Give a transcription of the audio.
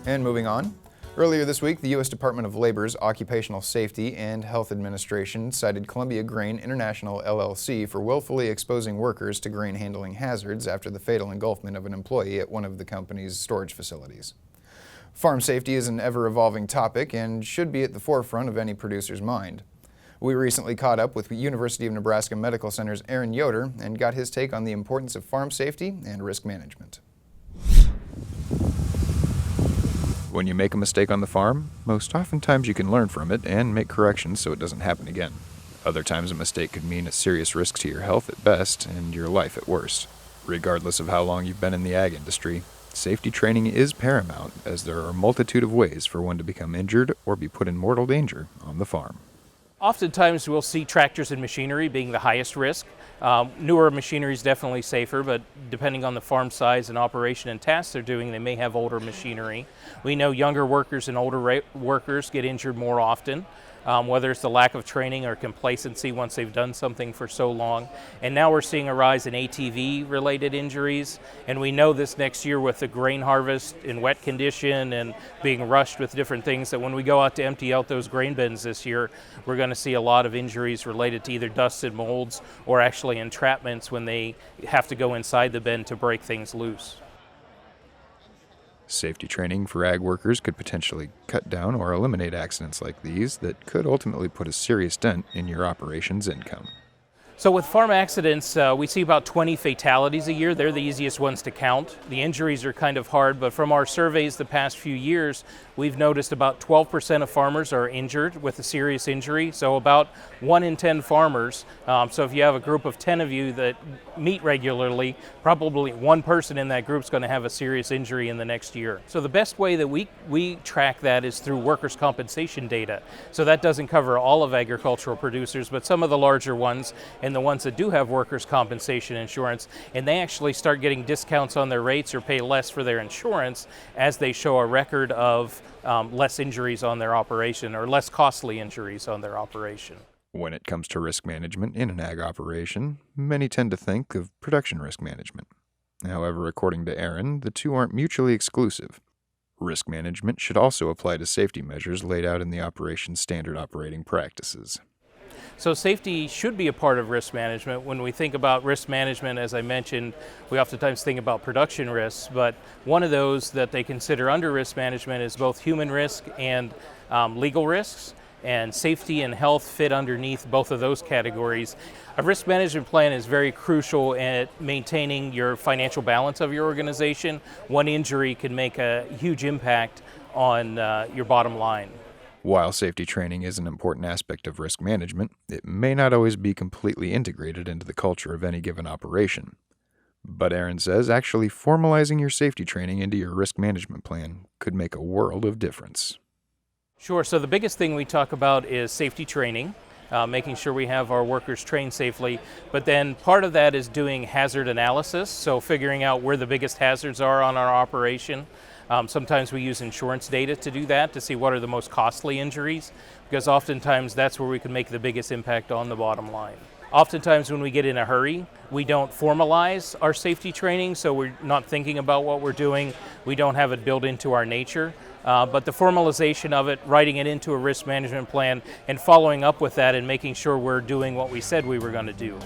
And moving on, earlier this week, the U.S. Department of Labor's Occupational Safety and Health Administration cited Columbia Grain International LLC for willfully exposing workers to grain handling hazards after the fatal engulfment of an employee at one of the company's storage facilities. Farm safety is an ever-evolving topic and should be at the forefront of any producer's mind. We recently caught up with University of Nebraska Medical Center's Yoder and got his take on the importance of farm safety and risk management. When you make a mistake on the farm, most oftentimes you can learn from it and make corrections so it doesn't happen again. Other times a mistake could mean a serious risk to your health at best and your life at worst. Regardless of how long you've been in the ag industry, safety training is paramount, as there are a multitude of ways for one to become injured or be put in mortal danger on the farm. Oftentimes we'll see tractors and machinery being the highest risk. Newer machinery is definitely safer, but depending on the farm size and operation and tasks they're doing, they may have older machinery. We know younger workers and older workers get injured more often, whether it's the lack of training or complacency once they've done something for so long. And now we're seeing a rise in ATV-related injuries, and we know this next year with the grain harvest in wet condition and being rushed with different things, that when we go out to empty out those grain bins this year, we're going to see a lot of injuries related to either dust and molds or actually entrapments when they have to go inside the bin to break things loose. Safety training for ag workers could potentially cut down or eliminate accidents like these that could ultimately put a serious dent in your operation's income. So with farm accidents, we see about 20 fatalities a year. They're the easiest ones to count. The injuries are kind of hard, but from our surveys the past few years, we've noticed about 12% of farmers are injured with a serious injury, so about 1 in 10 farmers. So if you have a group of 10 of you that meet regularly, probably one person in that group is going to have a serious injury in the next year. So the best way that we track that is through workers' compensation data. So that doesn't cover all of agricultural producers, but some of the larger ones and the ones that do have workers' compensation insurance, and they actually start getting discounts on their rates or pay less for their insurance as they show a record of less injuries on their operation or less costly injuries on their operation. When it comes to risk management in an ag operation, many tend to think of production risk management. However, according to Aaron, the two aren't mutually exclusive. Risk management should also apply to safety measures laid out in the operation's standard operating practices. So safety should be a part of risk management. When we think about risk management, as I mentioned, we oftentimes think about production risks, but one of those that they consider under risk management is both human risk and legal risks, and safety and health fit underneath both of those categories. A risk management plan is very crucial at maintaining your financial balance of your organization. One injury can make a huge impact on your bottom line. While safety training is an important aspect of risk management, it may not always be completely integrated into the culture of any given operation. But Aaron says actually formalizing your safety training into your risk management plan could make a world of difference. Sure, so the biggest thing we talk about is safety training, making sure we have our workers trained safely, but then part of that is doing hazard analysis, so figuring out where the biggest hazards are on our operation. Sometimes we use insurance data to do that, to see what are the most costly injuries, because oftentimes that's where we can make the biggest impact on the bottom line. Oftentimes when we get in a hurry, we don't formalize our safety training, so we're not thinking about what we're doing. We don't have it built into our nature. But the formalization of it, writing it into a risk management plan, and following up with that and making sure we're doing what we said we were going to do.